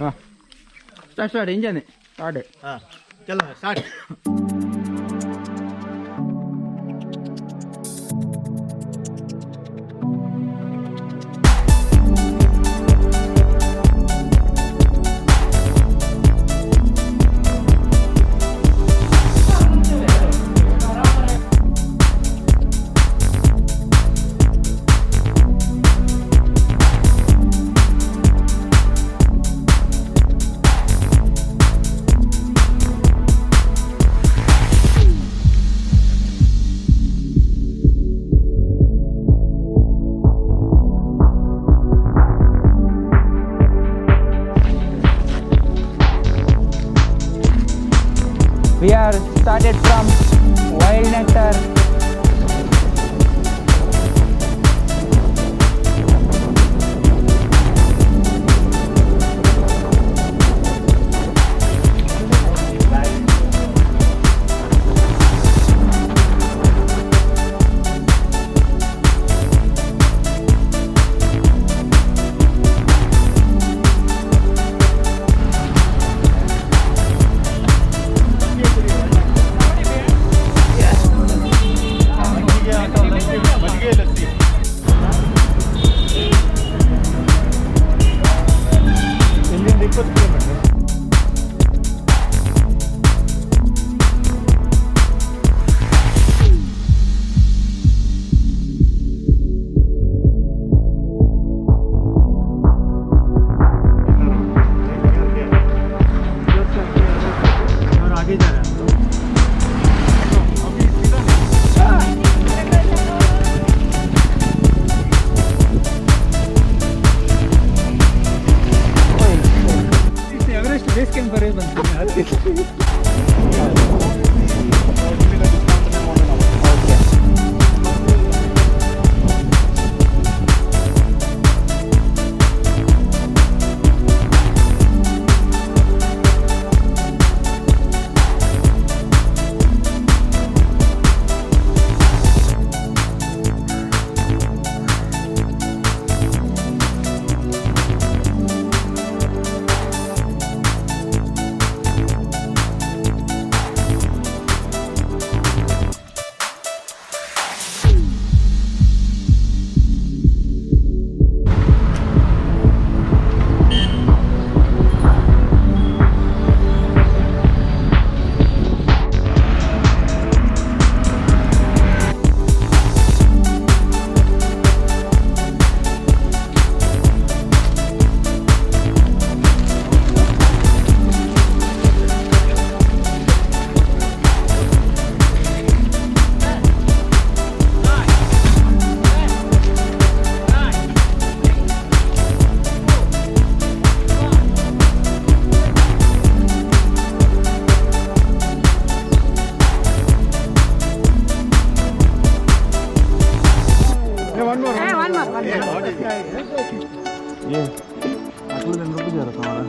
हाँ start engine है start है। हाँ चलो start. We are started from Wild Nectar. ये आखिर दिन रुक जा रहा तुम्हारा।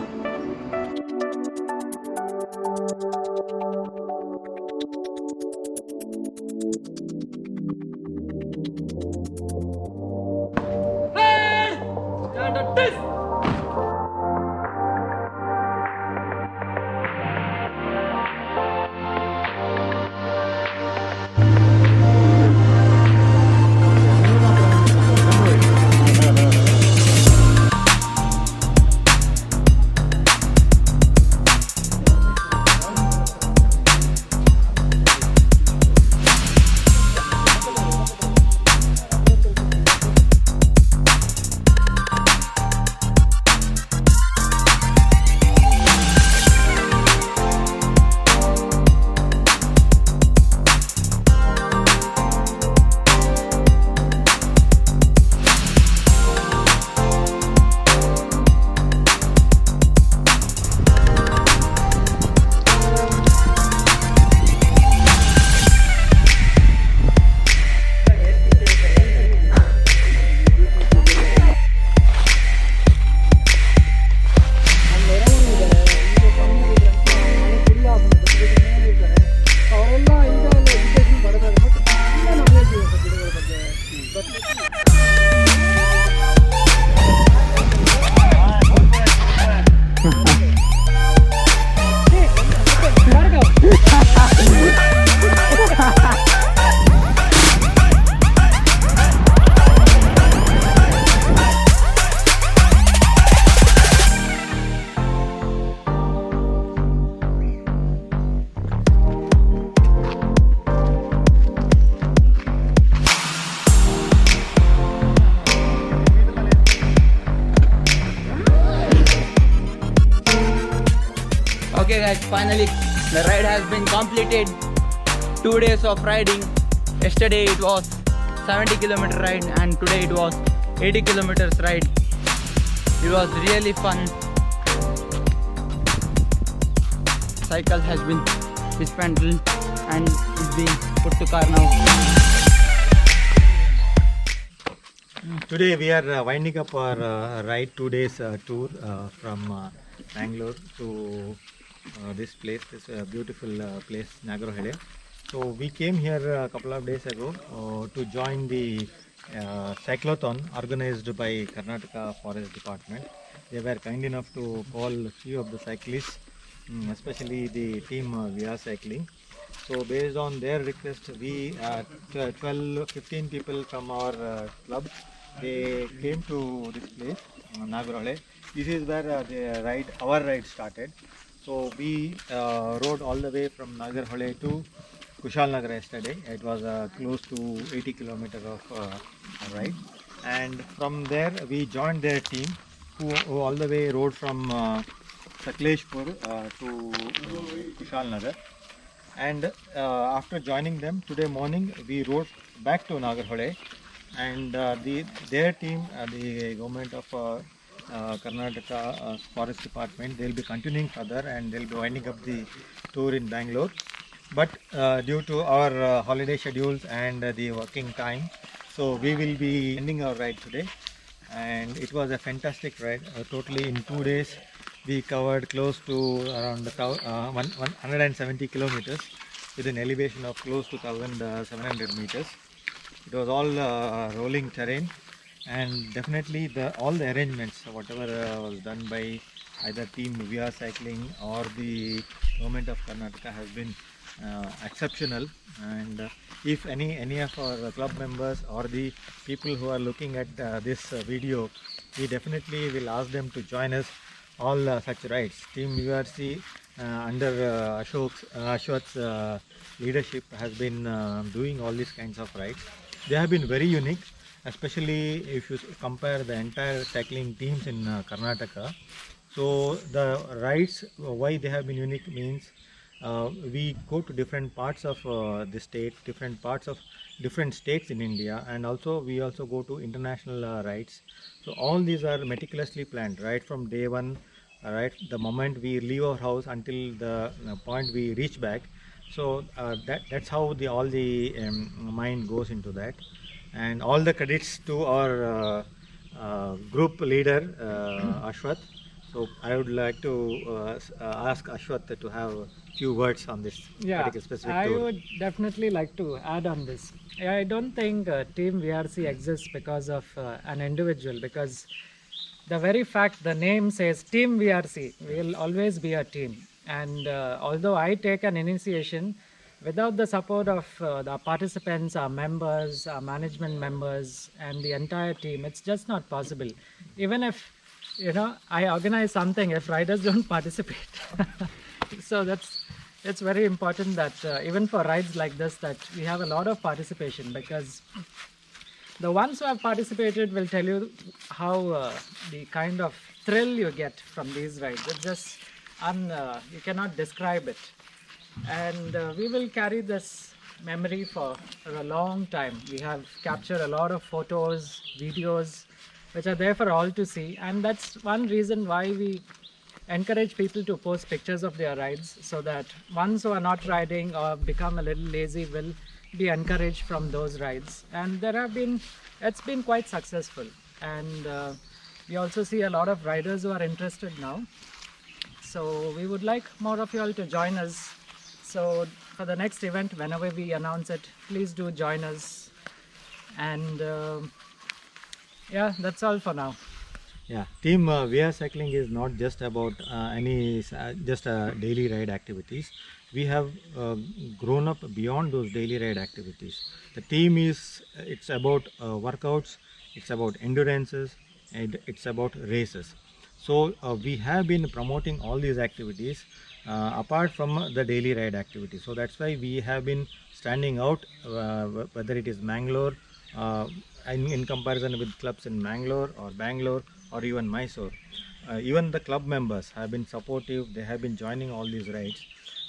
guys, finally the ride has been completed. 2 days of riding. Yesterday it was 70-kilometer ride and today it was 80 kilometers ride. It was really fun. Cycle has been dismantled and is being put to car now. Today we are winding up our ride, 2 days tour from Bangalore to this place, this beautiful place Nagarahole. So we came here a couple of days ago to join the cyclothon organized by Karnataka Forest Department. They were kind enough to call a few of the cyclists, especially the team WERC cycling. So based on their request, we 12-15 people from our club, they came to this place, Nagarahole. This is where our ride started. So we rode all the way from Nagarahole to Kushalnagar yesterday. It was close to 80 kilometers of ride, and from there we joined their team who all the way rode from Sakleshpur to Kushalnagar. And after joining them today morning, we rode back to Nagarahole, and their team, the government of Karnataka Forest Department, they'll be continuing further and they'll be winding up the tour in Bangalore. But due to our holiday schedules and the working time, so we will be ending our ride today. And it was a fantastic ride. Totally in 2 days, we covered close to around 170 kilometers with an elevation of close to 1700 meters. It was all rolling terrain, and definitely all the arrangements, whatever was done by either team WERC cycling or the government of Karnataka, has been exceptional. And if any of our club members or the people who are looking at this video, we definitely will ask them to join us all such rides. Team WERC under Ashwath's leadership has been doing all these kinds of rides. They have been very unique, especially if you compare the entire cycling teams in Karnataka. So the rides, why they have been unique means we go to different parts of the state, different states in India, and also we also go to international rides. So all these are meticulously planned right from day one, right, the moment we leave our house until the point we reach back. So that's how all the mind goes into that, and all the credits to our group leader Ashwath. So I would like to ask Ashwath to have a few words on this particular specific I tour. would definitely like to add on this. I don't think Team WERC exists because of an individual, because the very fact the name says Team WERC, will always be a team. And although I take an initiation, without the support of the participants, our members, our management members, and the entire team, it's just not possible. Even if I organize something, if riders don't participate. So it's very important that even for rides like this, that we have a lot of participation, because the ones who have participated will tell you how the kind of thrill you get from these rides. It's just you cannot describe it. And we will carry this memory for a long time. We have captured a lot of photos, videos, which are there for all to see, and that's one reason why we encourage people to post pictures of their rides, so that ones who are not riding or become a little lazy will be encouraged from those rides. And it's been quite successful, and we also see a lot of riders who are interested now. So we would like more of you all to join us. So for the next event, whenever we announce it, please do join us. And yeah, that's all for now. Yeah, Team WERC cycling is not just about daily ride activities. We have grown up beyond those daily ride activities. The team it's about workouts, it's about endurances, and it's about races. So we have been promoting all these activities apart from the daily ride activities. So that's why we have been standing out, whether it is Mangalore, in comparison with clubs in Bangalore or even Mysore. even the club members have been supportive. They have been joining all these rides.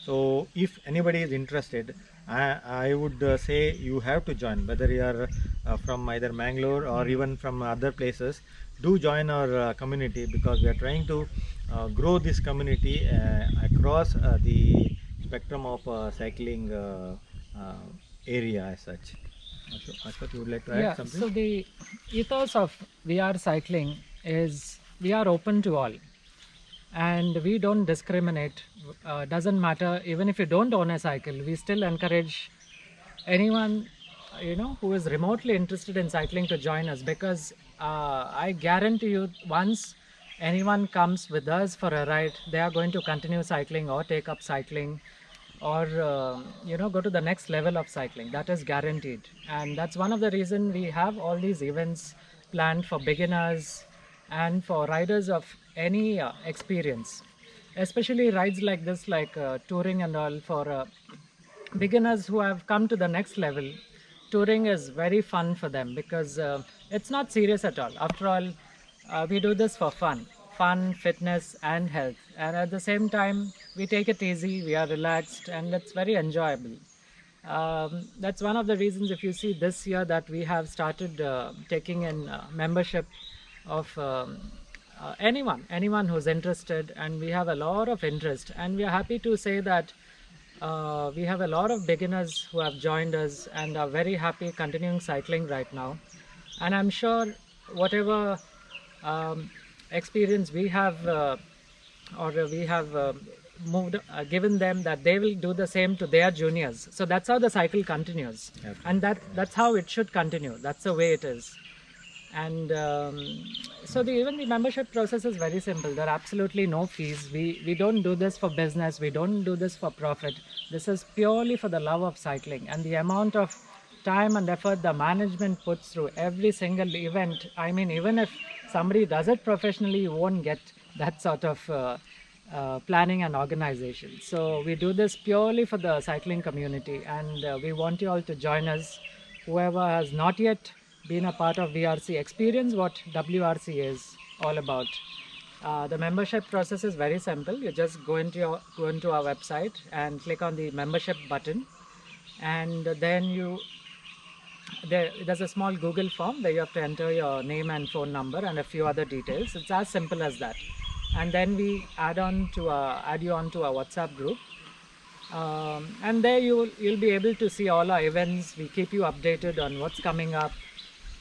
So if anybody is interested, I would say you have to join, whether you are from either Mangalore or even from other places. Do join our community, because we are trying to grow this community across the spectrum of cycling area as such. Ashwat, you would like to add something? So the ethos of VR cycling is we are open to all, and we don't discriminate. Doesn't matter, even if you don't own a cycle, we still encourage anyone who is remotely interested in cycling to join us, because I guarantee you, once anyone comes with us for a ride, they are going to continue cycling or take up cycling, or go to the next level of cycling. That is guaranteed, and that's one of the reasons we have all these events planned for beginners and for riders of any experience, especially rides like this, like touring and all. For beginners who have come to the next level, touring is very fun for them, because it's not serious at all. After all, we do this for fun, fitness and health, and at the same time we take it easy, we are relaxed, and it's very enjoyable. That's one of the reasons, if you see this year, that we have started taking in membership of anyone who's interested, and we have a lot of interest, and we are happy to say that we have a lot of beginners who have joined us and are very happy continuing cycling right now. And I'm sure whatever experience we have given them, that they will do the same to their juniors. So that's how the cycle continues. Absolutely. And that's how it should continue. That's the way it is. And so even the membership process is very simple. There are absolutely no fees. We don't do this for business. We don't do this for profit. This is purely for the love of cycling. And the amount of time and effort the management puts through every single event, I mean, even if somebody does it professionally, you won't get that sort of planning and organization. So we do this purely for the cycling community, and we want you all to join us. Whoever has not yet been a part of WRC, experience what WRC is all about. The membership process is very simple. You just go into our website and click on the membership button, and then there's a small Google form where you have to enter your name and phone number and a few other details. It's as simple as that. And then we add you on to our WhatsApp group. And there you'll be able to see all our events. We keep you updated on what's coming up,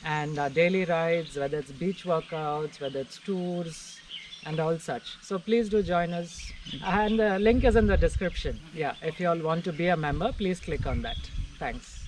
and daily rides, whether it's beach workouts, whether it's tours and all such. So please do join us, and the link is in the description. Yeah, if you all want to be a member, please click on that. Thanks.